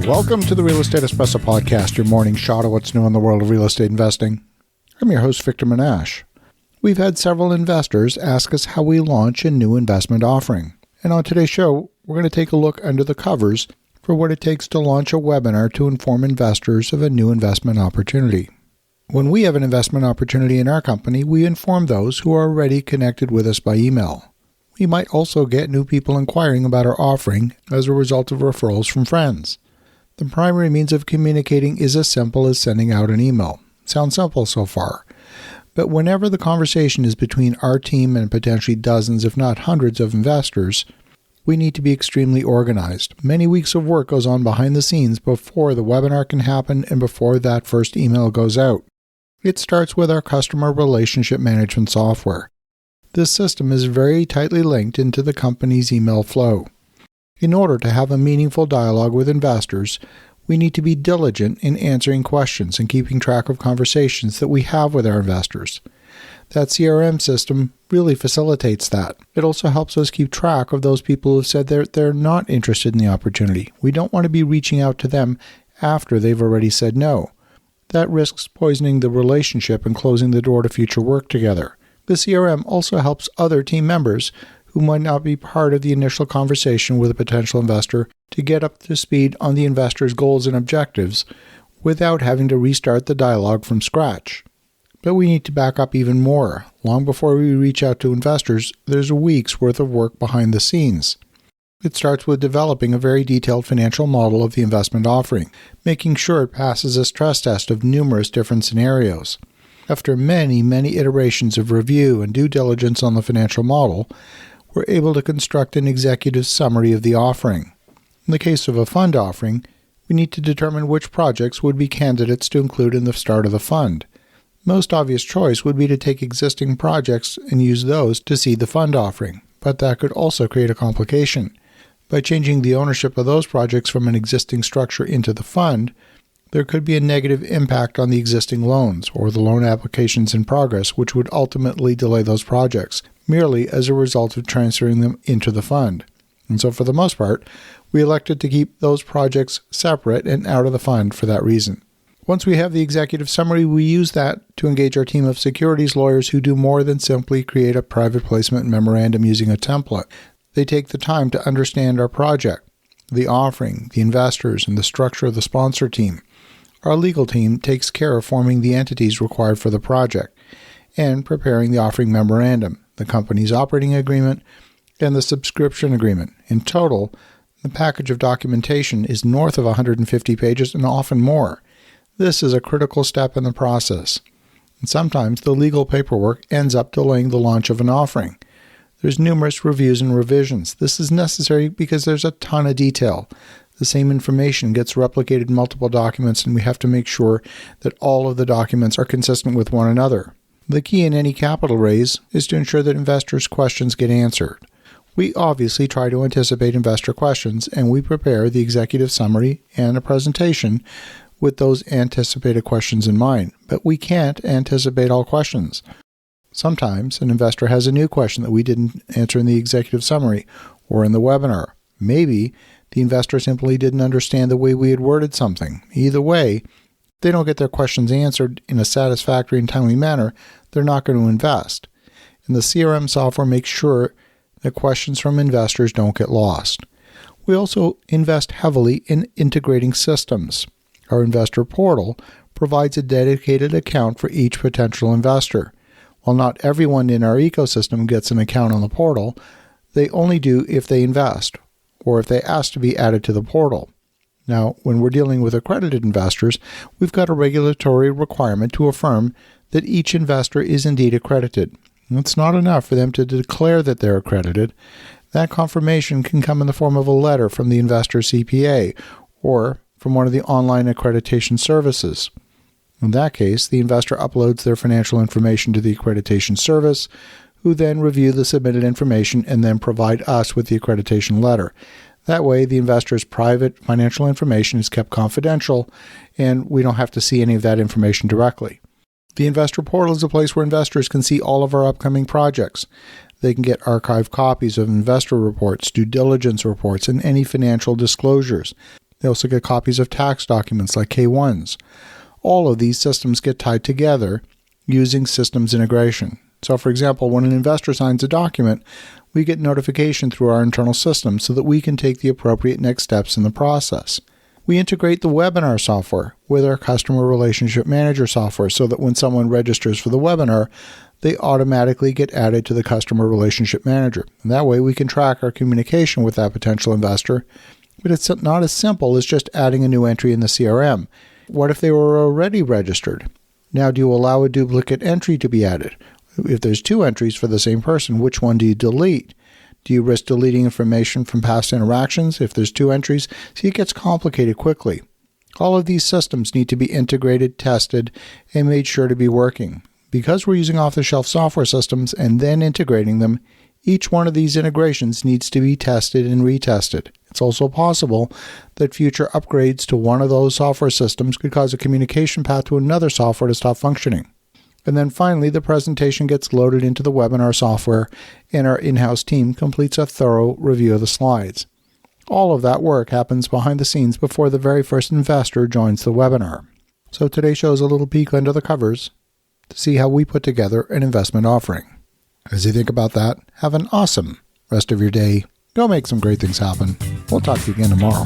Welcome to the Real Estate Espresso Podcast, your morning shot of what's new in the world of real estate investing. I'm your host, Victor Menasce. We've had several investors ask us how we launch a new investment offering. And on today's show, we're going to take a look under the covers for what it takes to launch a webinar to inform investors of a new investment opportunity. When we have an investment opportunity in our company, we inform those who are already connected with us by email. We might also get new people inquiring about our offering as a result of referrals from friends. The primary means of communicating is as simple as sending out an email. Sounds simple so far. But whenever the conversation is between our team and potentially dozens, if not hundreds of investors, we need to be extremely organized. Many weeks of work goes on behind the scenes before the webinar can happen and before that first email goes out. It starts with our customer relationship management software. This system is very tightly linked into the company's email flow. In order to have a meaningful dialogue with investors, we need to be diligent in answering questions and keeping track of conversations that we have with our investors. That CRM system really facilitates that. It also helps us keep track of those people who said they're not interested in the opportunity. We don't want to be reaching out to them after they've already said no. That risks poisoning the relationship and closing the door to future work together. The CRM also helps other team members who might not be part of the initial conversation with a potential investor to get up to speed on the investor's goals and objectives without having to restart the dialogue from scratch. But we need to back up even more. Long before we reach out to investors, there's a week's worth of work behind the scenes. It starts with developing a very detailed financial model of the investment offering, making sure it passes a stress test of numerous different scenarios. After many iterations of review and due diligence on the financial model, we're able to construct an executive summary of the offering. In the case of a fund offering, we need to determine which projects would be candidates to include in the start of the fund. Most obvious choice would be to take existing projects and use those to seed the fund offering, but that could also create a complication. By changing the ownership of those projects from an existing structure into the fund, there could be a negative impact on the existing loans or the loan applications in progress, which would ultimately delay those projects, merely as a result of transferring them into the fund. And so for the most part, we elected to keep those projects separate and out of the fund for that reason. Once we have the executive summary, we use that to engage our team of securities lawyers who do more than simply create a private placement memorandum using a template. They take the time to understand our project, the offering, the investors, and the structure of the sponsor team. Our legal team takes care of forming the entities required for the project and preparing the offering memorandum, the company's operating agreement, and the subscription agreement. In total, the package of documentation is north of 150 pages and often more. This is a critical step in the process. And sometimes the legal paperwork ends up delaying the launch of an offering. There's numerous reviews and revisions. This is necessary because there's a ton of detail. The same information gets replicated in multiple documents, and we have to make sure that all of the documents are consistent with one another. The key in any capital raise is to ensure that investors' questions get answered. We obviously try to anticipate investor questions, and we prepare the executive summary and a presentation with those anticipated questions in mind. But we can't anticipate all questions. Sometimes an investor has a new question that we didn't answer in the executive summary or in the webinar. Maybe the investor simply didn't understand the way we had worded something. Either way, if they don't get their questions answered in a satisfactory and timely manner, they're not going to invest. And the CRM software makes sure that questions from investors don't get lost. We also invest heavily in integrating systems. Our investor portal provides a dedicated account for each potential investor. While not everyone in our ecosystem gets an account on the portal, they only do if they invest, or if they ask to be added to the portal. Now, when we're dealing with accredited investors, we've got a regulatory requirement to affirm that each investor is indeed accredited. It's not enough for them to declare that they're accredited. That confirmation can come in the form of a letter from the investor's CPA or from one of the online accreditation services. In that case, the investor uploads their financial information to the accreditation service, who then review the submitted information and then provide us with the accreditation letter. That way, the investor's private financial information is kept confidential, and we don't have to see any of that information directly. The investor portal is a place where investors can see all of our upcoming projects. They can get archived copies of investor reports, due diligence reports, and any financial disclosures. They also get copies of tax documents like K-1s. All of these systems get tied together using systems integration. So, for example, when an investor signs a document, we get notification through our internal system so that we can take the appropriate next steps in the process. We integrate the webinar software with our customer relationship manager software so that when someone registers for the webinar, they automatically get added to the customer relationship manager. And that way we can track our communication with that potential investor. But it's not as simple as just adding a new entry in the CRM. What if they were already registered? Now, do you allow a duplicate entry to be added? If there's two entries for the same person, which one do you delete? Do you risk deleting information from past interactions if there's two entries? See, it gets complicated quickly. All of these systems need to be integrated, tested, and made sure to be working. Because we're using off-the-shelf software systems and then integrating them, each one of these integrations needs to be tested and retested. It's also possible that future upgrades to one of those software systems could cause a communication path to another software to stop functioning. And then finally, the presentation gets loaded into the webinar software, and our in-house team completes a thorough review of the slides. All of that work happens behind the scenes before the very first investor joins the webinar. So today shows a little peek under the covers to see how we put together an investment offering. As you think about that, have an awesome rest of your day. Go make some great things happen. We'll talk to you again tomorrow.